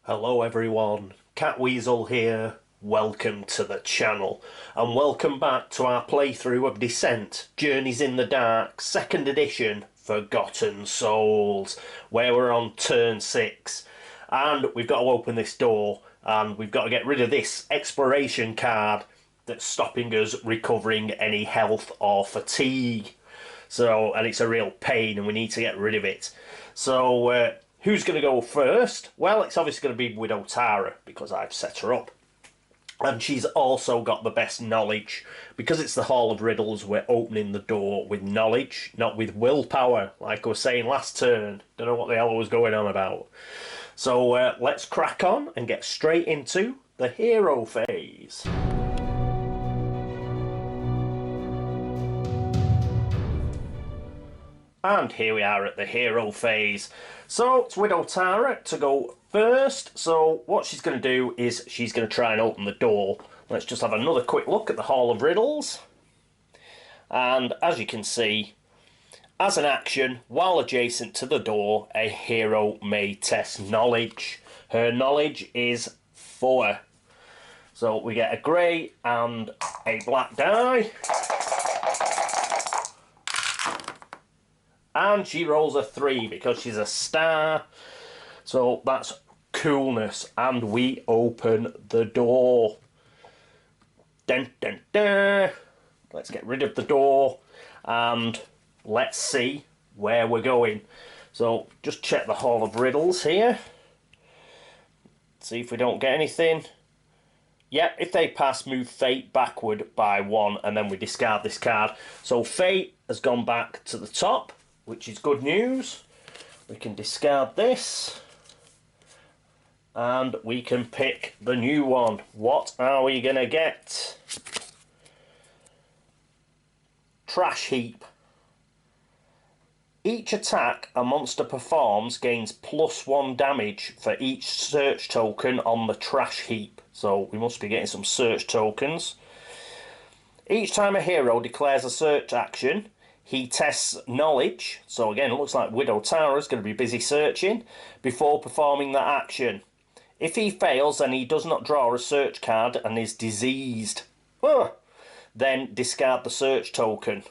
Hello everyone, Catweazle here, welcome to the channel, and welcome back to our playthrough of Descent, Journeys in the Dark, 2nd edition, Forgotten Souls, where we're on turn 6, and we've got to open this door, and we've got to get rid of this exploration card that's stopping us recovering any health or fatigue. So, and it's a real pain and we need to get rid of it. So, who's going to go first? Well, it's obviously going to be Widow Tara, because I've set her up. And she's also got the best knowledge. Because it's the Hall of Riddles, we're opening the door with knowledge, not with willpower, like I was saying last turn. Don't know what the hell I was going on about. So let's crack on and get straight into the hero phase. And here we are at the hero phase. So it's Widow Tara to go first. So what she's going to do is she's going to try and open the door. Let's just have another quick look at the Hall of Riddles. And as you can see, as an action, while adjacent to the door, a hero may test knowledge. Her knowledge is 4. So we get a grey and a black die. And she rolls a 3 because she's a star. So that's coolness. And we open the door. Dun, dun, dun. Let's get rid of the door. And let's see where we're going. So just check the Hall of Riddles here. See if we don't get anything. Yep, if they pass, move Fate backward by 1. And then we discard this card. So Fate has gone back to the top, which is good news. We can discard this and we can pick the new one. What are we gonna get? Trash Heap. Each attack a monster performs gains +1 damage for each search token on the Trash Heap. So we must be getting some search tokens. Each time a hero declares a search action, he tests knowledge, so again it looks like Widow Tara is going to be busy searching, before performing that action. If he fails and he does not draw a search card and is diseased, then discard the search token.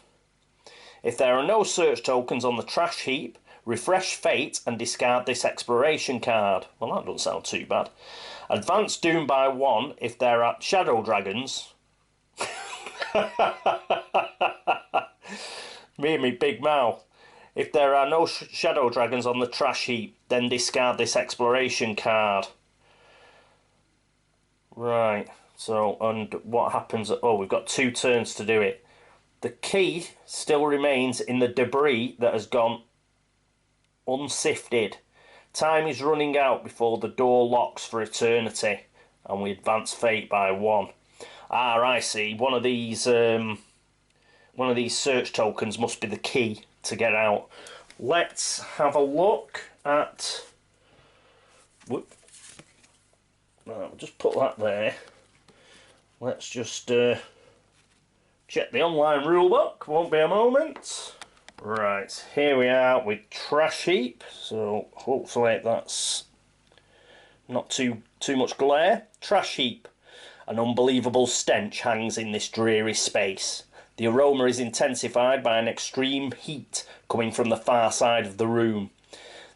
If there are no search tokens on the Trash Heap, refresh Fate and discard this exploration card. Well, that doesn't sound too bad. Advance Doom by 1 if there are shadow dragons. Me and me big mouth. If there are no shadow dragons on the Trash Heap, then discard this exploration card. Right, so, and what happens? Oh, we've got 2 turns to do it. The key still remains in the debris that has gone unsifted. Time is running out before the door locks for eternity, and we advance Fate by 1. Ah, I see. One of these search tokens must be the key to get out. Let's have a look at... Whoop. Right, we'll just put that there. Let's just check the online rulebook. Won't be a moment. Right, here we are with Trash Heap. So hopefully that's not too much glare. Trash Heap. An unbelievable stench hangs in this dreary space. The aroma is intensified by an extreme heat coming from the far side of the room.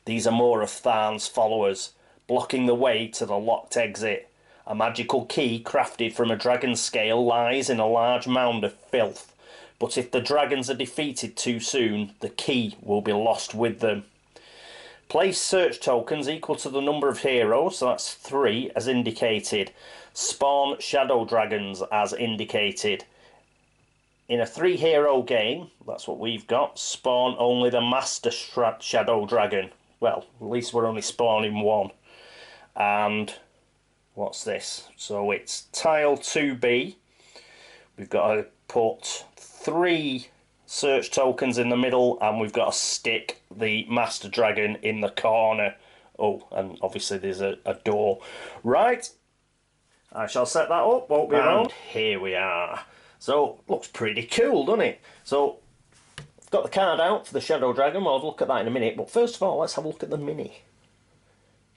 These are more of Tharn's followers, blocking the way to the locked exit. A magical key crafted from a dragon's scale lies in a large mound of filth, but if the dragons are defeated too soon, the key will be lost with them. Place search tokens equal to the number of heroes, so that's 3 as indicated. Spawn shadow dragons as indicated. In a 3-hero game, that's what we've got, spawn only the Master Shadow Dragon. Well, at least we're only spawning 1. And what's this? So it's tile 2B. We've got to put 3 search tokens in the middle, and we've got to stick the Master Dragon in the corner. Oh, and obviously there's a door. Right, I shall set that up, won't be long. And here we are. So, looks pretty cool, doesn't it? So, I've got the card out for the Shadow Dragon. We'll have a look at that in a minute. But first of all, let's have a look at the mini.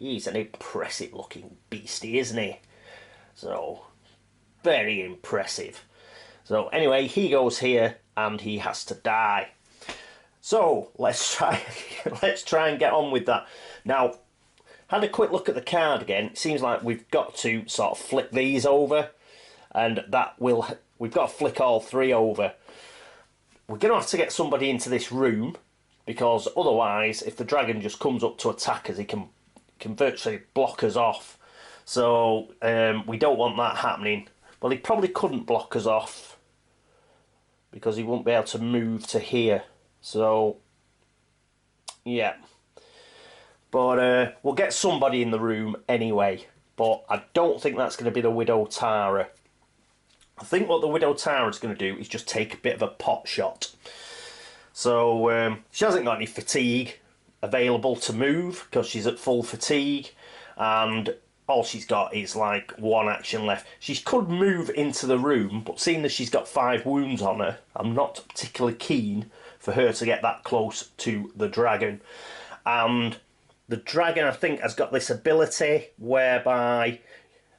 He's an impressive looking beastie, isn't he? So, very impressive. So anyway, he goes here and he has to die. So let's try and get on with that. Now, had a quick look at the card again. It seems like we've got to sort of flick these over, and we've got to flick all three over. We're going to have to get somebody into this room, because otherwise, if the dragon just comes up to attack us, he can virtually block us off. So we don't want that happening. Well, he probably couldn't block us off because he won't be able to move to here. So, yeah. But we'll get somebody in the room anyway. But I don't think that's going to be the Widow Tara. I think what the Widow Tara is going to do is just take a bit of a pot shot. So, she hasn't got any fatigue available to move because she's at full fatigue. And all she's got is like one action left. She could move into the room, but seeing that she's got 5 wounds on her, I'm not particularly keen for her to get that close to the dragon. And the dragon, I think, has got this ability whereby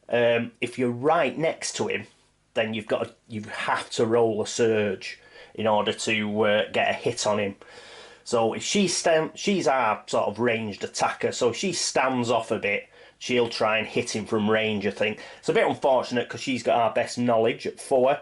if you're right next to him, then you have to roll a surge in order to get a hit on him. So if she's our sort of ranged attacker, so if she stands off a bit, she'll try and hit him from range, I think. It's a bit unfortunate because she's got our best knowledge at 4,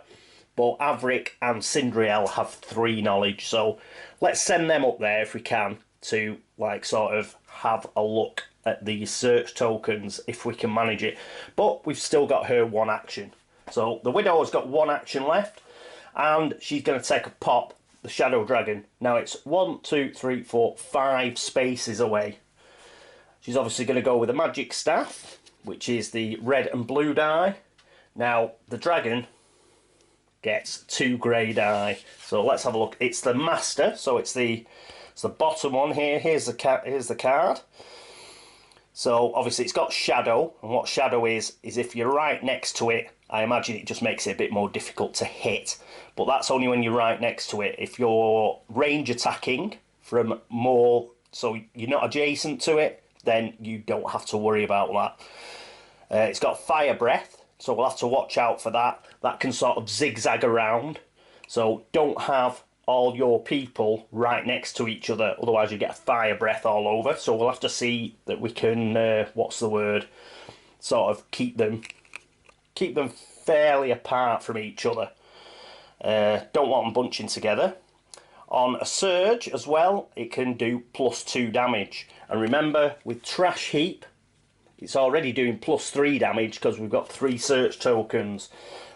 but Averick and Cindriel have 3 knowledge, so let's send them up there if we can to like sort of have a look at these search tokens if we can manage it. But we've still got her 1 action. So the Widow has got 1 action left, and she's going to take a pop, the Shadow Dragon. Now it's 1, 2, 3, 4, 5 spaces away. She's obviously going to go with a magic staff, which is the red and blue die. Now, the dragon gets 2 grey die. So let's have a look. It's the master, so it's the bottom one here. Here's the card. So obviously it's got shadow, and what shadow is if you're right next to it, I imagine it just makes it a bit more difficult to hit. But that's only when you're right next to it. If you're range attacking from more, so you're not adjacent to it, then you don't have to worry about that. It's got fire breath, so we'll have to watch out for that. That can sort of zigzag around, so don't have all your people right next to each other, otherwise you get a fire breath all over. So we'll have to see that we can, what's the word, sort of keep them fairly apart from each other. Don't want them bunching together. On a surge as well, it can do +2 damage. And remember, with Trash Heap, it's already doing +3 damage because we've got 3 search tokens.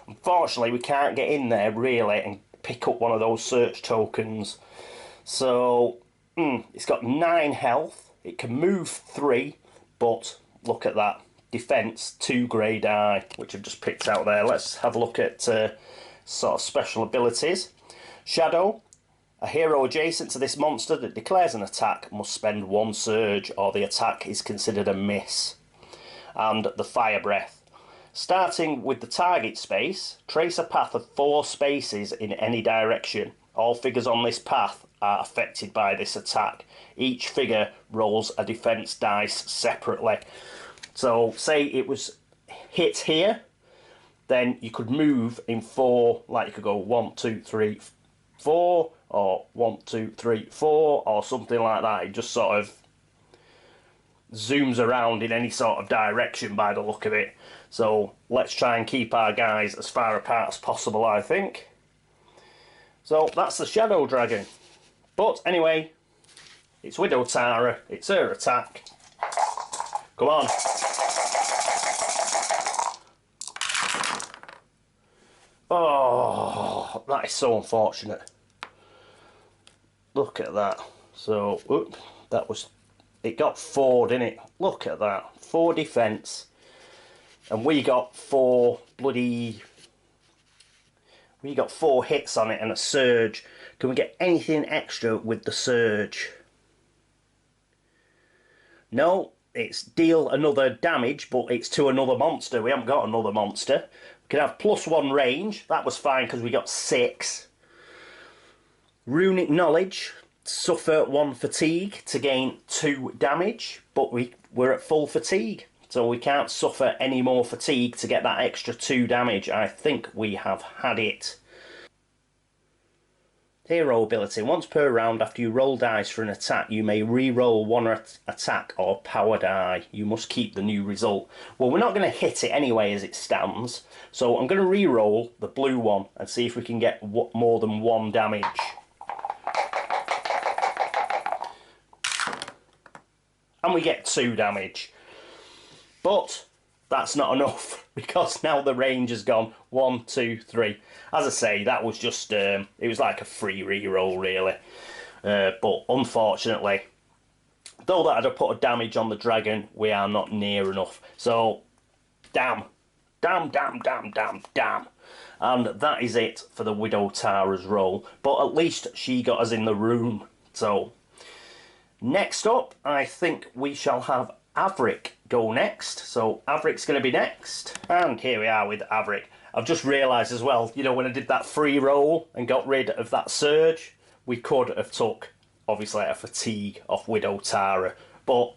Unfortunately, we can't get in there really and pick up one of those search tokens. So, it's got 9 health. It can move 3, but look at that. Defense, 2 grey die, which I've just picked out there. Let's have a look at sort of special abilities. Shadow. A hero adjacent to this monster that declares an attack must spend 1 surge, or the attack is considered a miss. And the fire breath. Starting with the target space, trace a path of 4 spaces in any direction. All figures on this path are affected by this attack. Each figure rolls a defense dice separately. So say it was hit here, then you could move in 4, like you could go 1, 2, 3, 4, or 1, 2, 3, 4, or something like that. It just sort of zooms around in any sort of direction by the look of it. So let's try and keep our guys as far apart as possible, I think. So that's the Shadow Dragon. But anyway, it's Widow Tara, it's her attack. Come on. Oh, that is so unfortunate. Look at that. So, it got 4, didn't it? Look at that. 4 defense. And we got 4 hits on it and a surge. Can we get anything extra with the surge? No, it's deal another damage, but it's to another monster. We haven't got another monster. We can have +1 range. That was fine because we got 6. Runic knowledge. suffer 1 fatigue to gain 2 damage, but we're at full fatigue, so we can't suffer any more fatigue to get that extra 2 damage. I think we have had it. Hero ability. Once per round after you roll dice for an attack, you may re-roll 1 attack or power die. You must keep the new result. Well, we're not going to hit it anyway as it stands, so I'm going to re-roll the blue one and see if we can get more than 1 damage. And we get 2 damage. But that's not enough, because now the range has gone 1, 2, 3. As I say, that was just, it was like a free re-roll really. But unfortunately, though that had put a damage on the dragon, we are not near enough. So, damn. And that is it for the Widow Tara's roll. But at least she got us in the room. So, next up, I think we shall have Avric go next. So Avric's going to be next. And here we are with Avric. I've just realised as well, you know, when I did that free roll and got rid of that surge, we could have took, obviously, a fatigue off Widow Tara. But,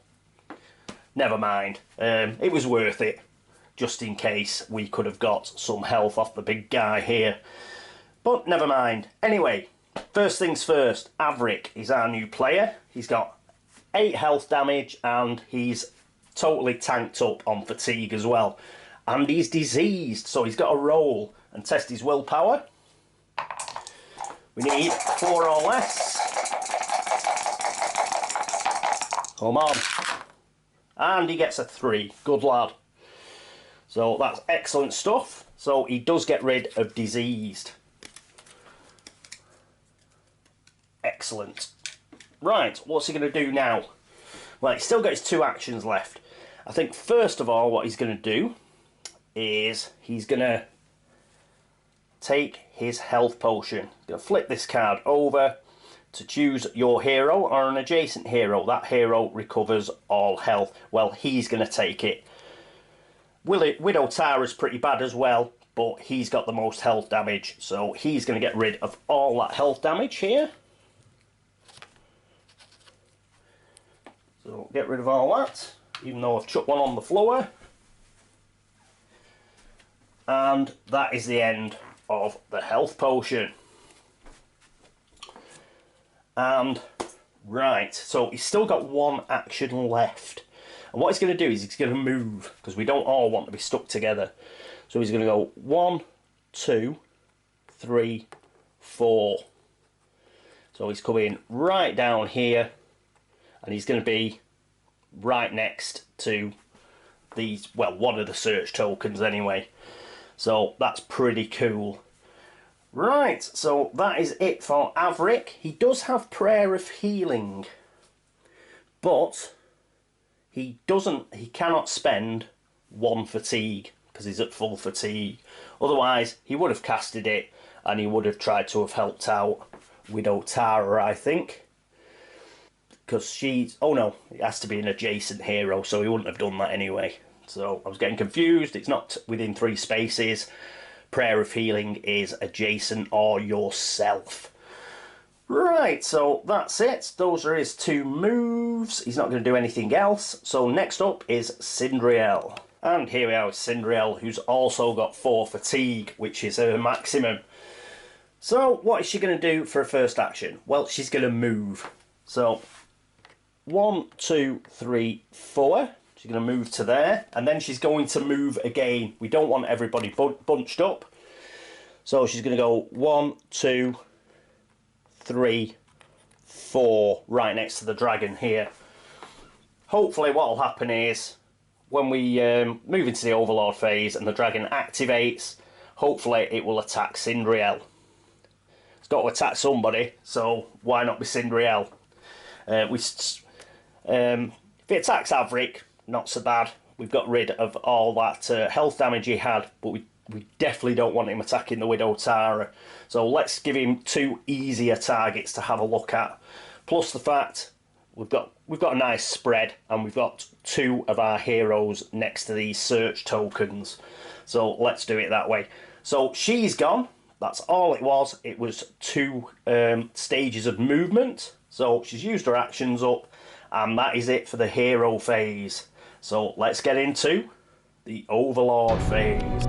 never mind. It was worth it, just in case we could have got some health off the big guy here. But, never mind. Anyway, first things first, Avric is our new player. He's got 8 health damage and he's totally tanked up on fatigue as well. And he's diseased, so he's got to roll and test his willpower. We need 4 or less. Come on. And he gets a 3. Good lad. So that's excellent stuff. So he does get rid of diseased. Excellent. Right, what's he going to do now? Well, he's still got his 2 actions left. I think first of all what he's going to do is he's going to take his health potion. He's going to flip this card over to choose your hero or an adjacent hero. That hero recovers all health. Well, he's going to take it. Widow Tara's pretty bad as well, but he's got the most health damage, so he's going to get rid of all that health damage here. So get rid of all that, even though I've chucked one on the floor. And that is the end of the health potion. And, right, so he's still got 1 action left. And what he's going to do is he's going to move, because we don't all want to be stuck together. So he's going to go 1, 2, 3, 4. So he's coming right down here. And he's going to be right next to these, well, one of the search tokens anyway. So that's pretty cool. Right, so that is it for Avric. He does have Prayer of Healing, but he cannot spend 1 fatigue because he's at full fatigue. Otherwise, he would have casted it and he would have tried to have helped out Widow Tara, I think. Because she's... oh no, it has to be an adjacent hero, so he wouldn't have done that anyway. So I was getting confused. It's not within 3 spaces. Prayer of Healing is adjacent or yourself. Right, so that's it. Those are his 2 moves. He's not going to do anything else. So next up is Cindriel. And here we are with Cindriel, who's also got 4 fatigue, which is her maximum. So what is she going to do for her first action? Well, she's going to move. So 1, 2, 3, 4. She's going to move to there, and then she's going to move again. We don't want everybody bunched up. So she's going to go 1, 2, 3, 4, right next to the dragon here. Hopefully what will happen is, when we move into the Overlord phase and the dragon activates, hopefully it will attack Cindriel. It's got to attack somebody, so why not be Cindriel? If it attacks Avric, not so bad. We've got rid of all that health damage he had, but we definitely don't want him attacking the Widow Tara. So let's give him 2 easier targets to have a look at. Plus the fact we've got a nice spread, and we've got 2 of our heroes next to these search tokens. So let's do it that way. So she's gone. That's all it was. It was 2 stages of movement. So she's used her actions up, and that is it for the hero phase. So let's get into the Overlord phase.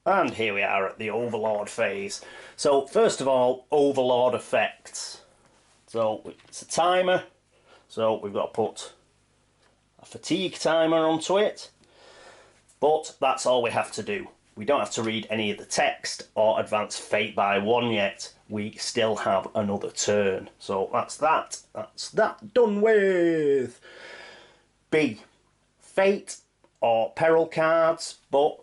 And here we are at the Overlord phase. So first of all, Overlord effects. So it's a timer, so we've got to put a fatigue timer onto it, but that's all we have to do. We don't have to read any of the text or advance fate by 1 yet. We still have another turn. So that's that done with. B, fate or peril cards, but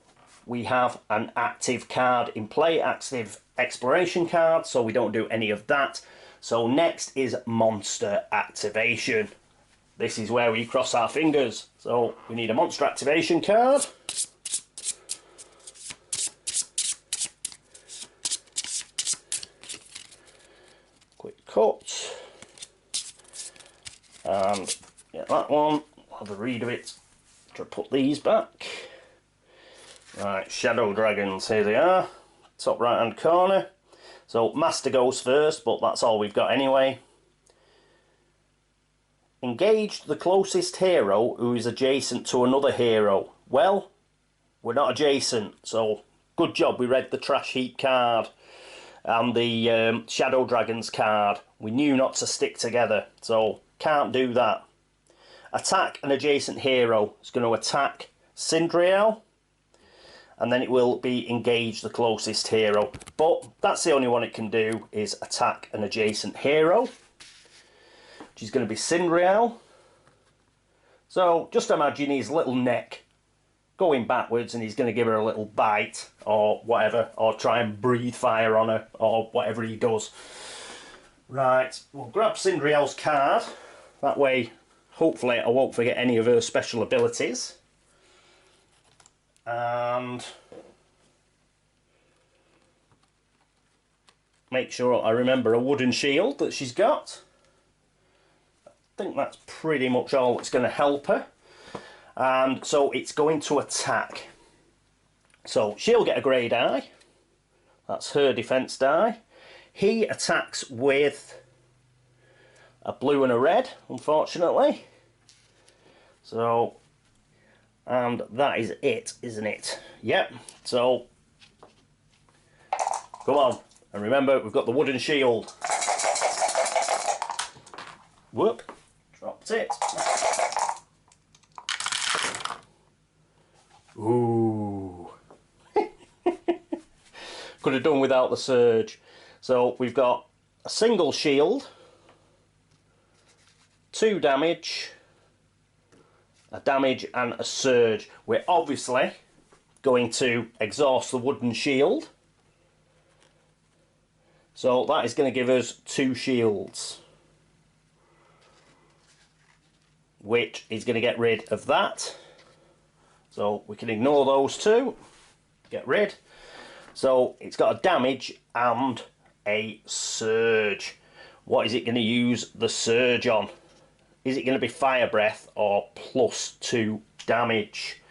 we have an active card in play, active exploration card, so we don't do any of that. So next is monster activation. This is where we cross our fingers. So we need a monster activation card. Quick cut. And get that one. I'll have a read of it. Try to put these back. Right, Shadow Dragons, here they are. Top right hand corner. So Master goes first, but that's all we've got anyway. Engage the closest hero who is adjacent to another hero. Well, we're not adjacent, so good job we read the Trash Heap card and the Shadow Dragons card. We knew not to stick together, so can't do that. Attack an adjacent hero. It's going to attack Sindriel, and then it will be engage the closest hero. But that's the only one it can do, is attack an adjacent hero, which is going to be Sindriel. So just imagine his little neck going backwards, and he's going to give her a little bite or whatever, or try and breathe fire on her, or whatever he does. Right, we'll grab Sindriel's card. That way, hopefully, I won't forget any of her special abilities. And make sure I remember a wooden shield that she's got. I think that's pretty much all that's going to help her. And so it's going to attack. So she'll get a grey die. That's her defense die. He attacks with a blue and a red, unfortunately. So, and that is it, isn't it? Yep. So, come on. And remember, we've got the wooden shield. Whoop. Dropped it. Ooh. Could have done without the surge. So, we've got a single shield, 2 damage, a damage and a surge. We're obviously going to exhaust the wooden shield. So that is going to give us 2 shields, which is going to get rid of that. So we can ignore those 2, get rid. So it's got a damage and a surge. What is it going to use the surge on? Is it going to be Fire Breath or +2 damage?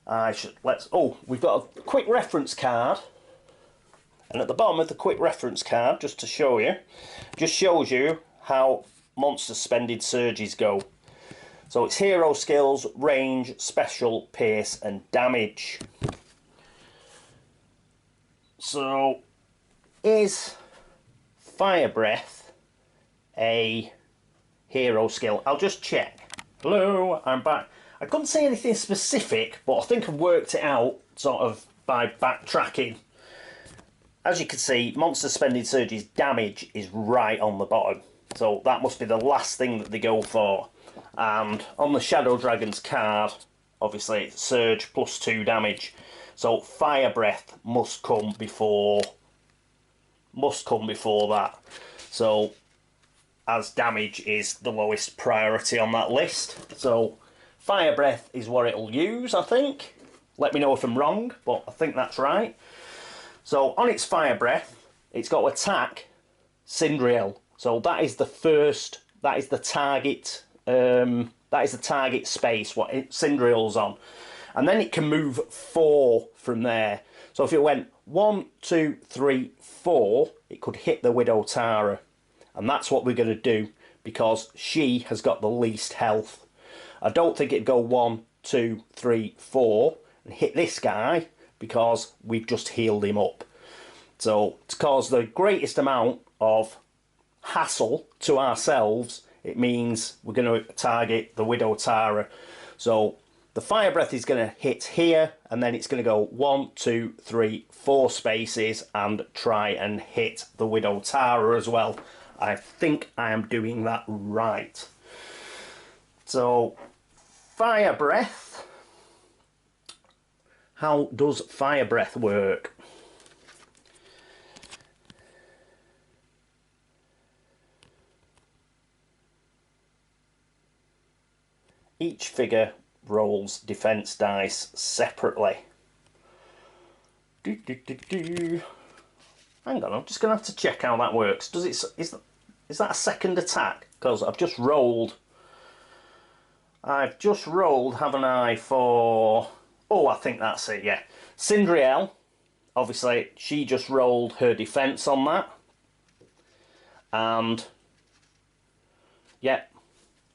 We've got a quick reference card. And at the bottom of the quick reference card, just to show you, just shows you how monster spended surges go. So it's hero skills, range, special, pace, and damage. So is Fire Breath a hero skill? I'll just check. Hello, I'm back. I couldn't say anything specific, but I think I've worked it out sort of by backtracking. As you can see, monster spending surge's damage is right on the bottom, so that must be the last thing that they go for. And on the Shadow Dragons card, obviously it's surge +2 damage, so Fire Breath must come before that. So as damage is the lowest priority on that list, so Fire Breath is what it'll use, I think. Let me know if I'm wrong, but I think that's right. So on its Fire Breath, it's got to attack Sindriel. So that is the first, that is the target space what Sindriel's on. And then it can move 4 from there. So if it went 1, 2, 3, 4, it could hit the Widow Tara. And that's what we're going to do, because she has got the least health. I don't think it'd go 1, 2, 3, 4 and hit this guy, because we've just healed him up. So to cause the greatest amount of hassle to ourselves, it means we're going to target the Widow Tara. So the fire breath is going to hit here, and then it's going to go 1, 2, 3, 4 spaces and try and hit the Widow Tara as well. I think I am doing that right. So fire breath. How does fire breath work? Each figure rolls defense dice separately. Hang on, I'm just going to have to check how that works. Does it? Is that a second attack? Because I've just rolled, haven't I, for... Oh, I think that's it, yeah. Cindriel, obviously, she just rolled her defense on that. And, yeah,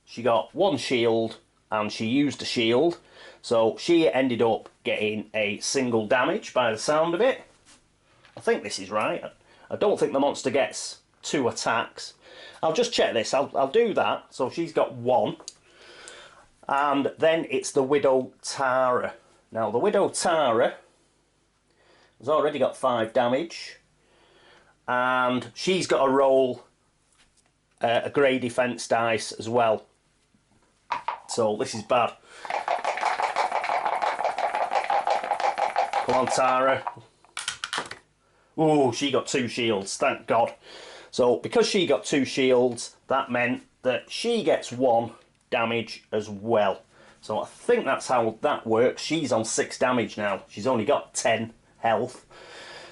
she got 1 shield, and she used a shield. So she ended up getting a single damage by the sound of it. I think this is right. I don't think the monster gets 2 attacks. I'll just check this. I'll do that. So she's got 1. And then it's the Widow Tara. Now, the Widow Tara has already got 5 damage. And she's got to roll a grey defense dice as well. So this is bad. Come on, Tara. Oh, she got 2 shields, thank God. So because she got 2 shields, that meant that she gets 1 damage as well. So I think that's how that works. She's on 6 damage now. She's only got 10 health.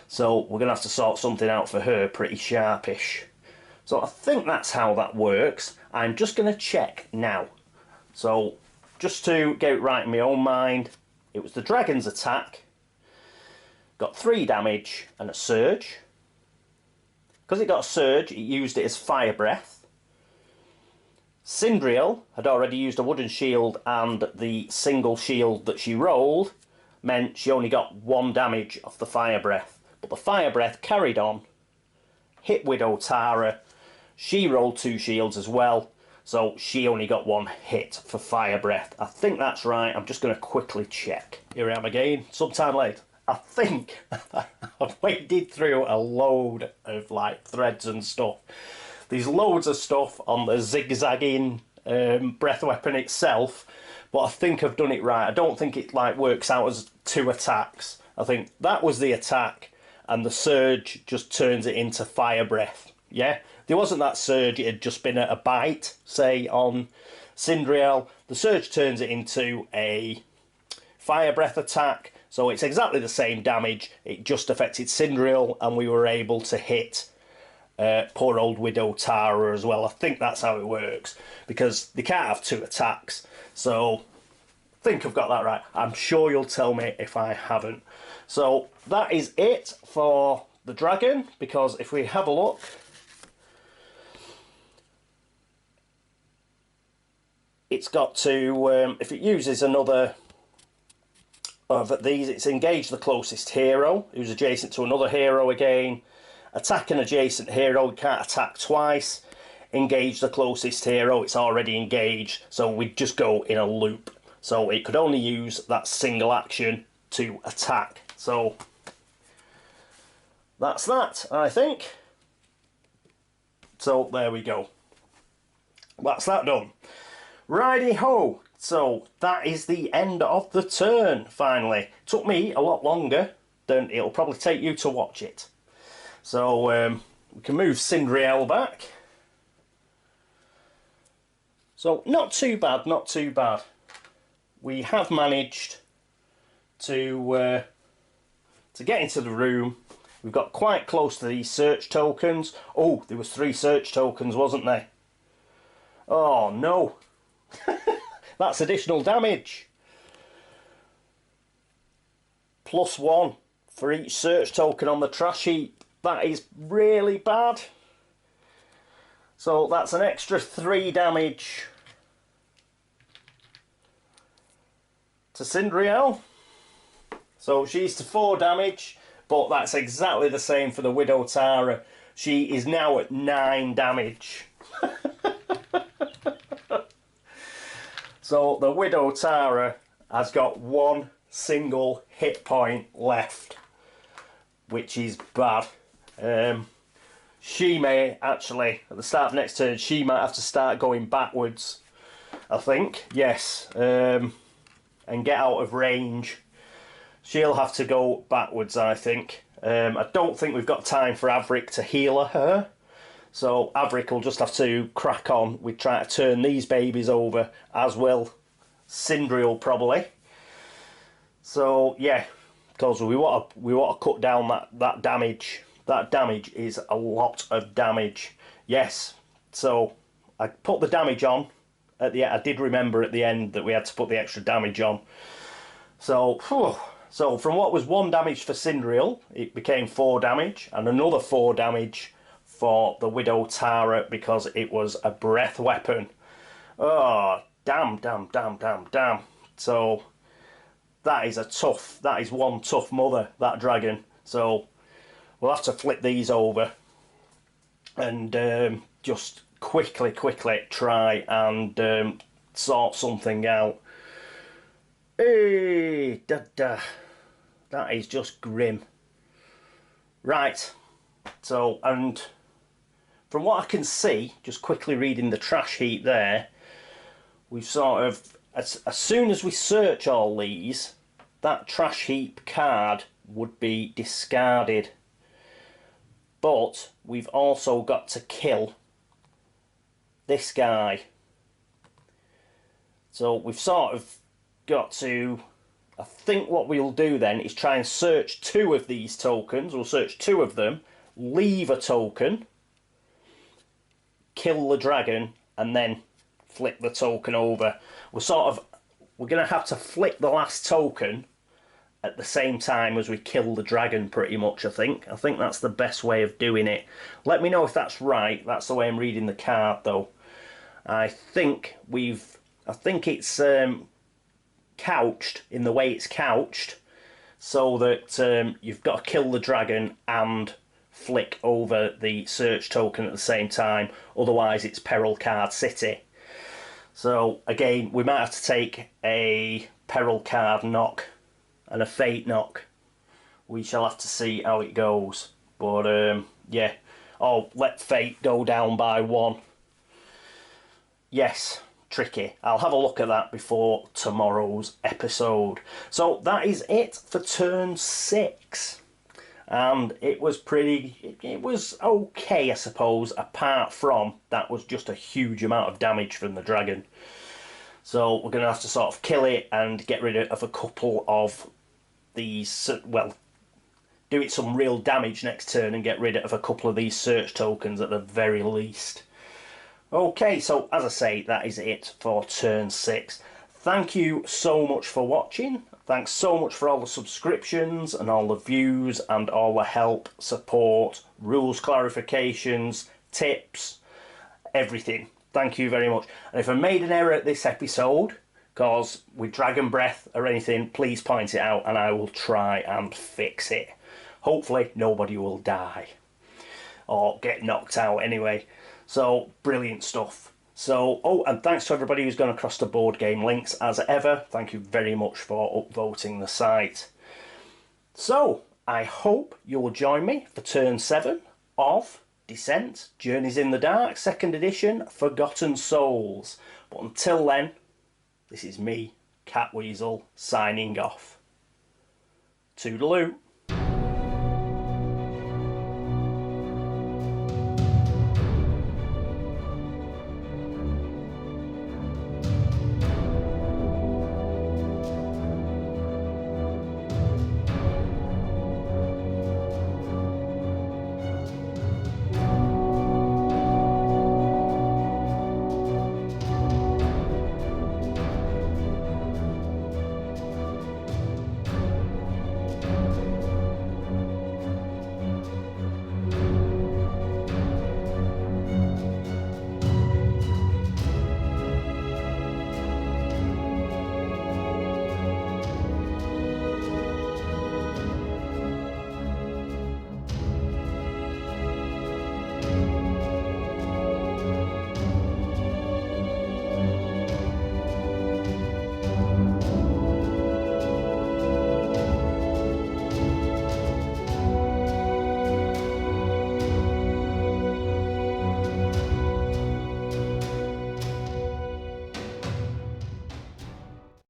So we're going to have to sort something out for her pretty sharpish. So I think that's how that works. I'm just going to check now. So just to get it right in my own mind, it was the dragon's attack. Got 3 damage and a surge. Because it got a surge, it used it as fire breath. Cindriel had already used a wooden shield, and the single shield that she rolled meant she only got 1 damage off the fire breath. But the fire breath carried on, hit Widow Tara. She rolled 2 shields as well, so she only got 1 hit for fire breath. I think that's right. I'm just going to quickly check. Here I am again, sometime later. I think I've waded through a load of like threads and stuff. There's loads of stuff on the zigzagging breath weapon itself, but I think I've done it right. I don't think it like works out as 2 attacks. I think that was the attack, and the surge just turns it into fire breath. Yeah, there wasn't that surge, it had just been a bite, say on Cindriel. The surge turns it into a fire breath attack. So it's exactly the same damage, it just affected Cindriel, and we were able to hit poor old Widow Tara as well. I think that's how it works, because they can't have 2 attacks. So I think I've got that right. I'm sure you'll tell me if I haven't. So that is it for the dragon, because if we have a look, it's got to, if it uses another of these, it's engage the closest hero who's adjacent to another hero again, attack an adjacent hero, you can't attack twice, engage the closest hero, it's already engaged, so we just go in a loop. So it could only use that single action to attack. So that's that, I think. So there we go. That's that done. Righty-ho! So that is the end of the turn, finally. Took me a lot longer than it'll probably take you to watch it. So we can move Cindriel back. So not too bad, not too bad. We have managed to get into the room. We've got quite close to these search tokens. Oh, there was 3 search tokens, wasn't there? Oh no! That's additional damage. +1 for each search token on the trash heap. That is really bad. So that's an extra 3 damage to Cindriel. So she's to 4 damage, but that's exactly the same for the Widow Tara. She is now at 9 damage. So the Widow Tara has got 1 single hit point left, which is bad. She may actually, at the start of next turn, she might have to start going backwards, I think. Yes, and get out of range. She'll have to go backwards, I think. I don't think we've got time for Avric to heal her. So Avric will just have to crack on with trying to turn these babies over, as will Cindriel probably. So yeah, because we want to cut down that damage. That damage is a lot of damage. Yes, so I put the damage on at the end. I did remember at the end that we had to put the extra damage on. So, so from what was 1 damage for Cindriel, it became 4 damage, and another 4 damage for the Widow Tara because it was a breath weapon. Oh, damn. So that is one tough mother, that dragon. So we'll have to flip these over and just quickly try and sort something out. Hey, that is just grim. Right, so, and from what I can see, just quickly reading the trash heap there, we've sort of, as soon as we search all these, that trash heap card would be discarded. But we've also got to kill this guy. So we've sort of got to, I think what we'll do then is try and search 2 of these tokens. We'll search 2 of them, leave a token, kill the dragon, and then flip the token over. We're going to have to flip the last token at the same time as we kill the dragon, pretty much, I think. I think that's the best way of doing it. Let me know if that's right. That's the way I'm reading the card, though. I think it's couched in the way it's couched, so that you've got to kill the dragon and flick over the search token at the same time, otherwise it's Peril Card City. So again, we might have to take a Peril Card knock and a Fate knock. We shall have to see how it goes, but yeah. Oh, let Fate go down by 1. Yes, tricky. I'll have a look at that before tomorrow's episode. So that is it for turn 6. And it was it was okay, I suppose, apart from that was just a huge amount of damage from the dragon. So we're going to have to sort of kill it and get rid of a couple of these, well, do it some real damage next turn and get rid of a couple of these search tokens at the very least. Okay, so as I say, that is it for turn 6. Thank you so much for watching. Thanks so much for all the subscriptions and all the views and all the help, support, rules clarifications, tips, everything. Thank you very much. And if I made an error at this episode, because with Dragon Breath or anything, please point it out and I will try and fix it. Hopefully nobody will die or get knocked out anyway. So, brilliant stuff. So, oh, and thanks to everybody who's gone across to Board Game Links as ever. Thank you very much for upvoting the site. So, I hope you'll join me for turn 7 of Descent, Journeys in the Dark, 2nd edition, Forgotten Souls. But until then, this is me, Catweazle, signing off. Toodaloo.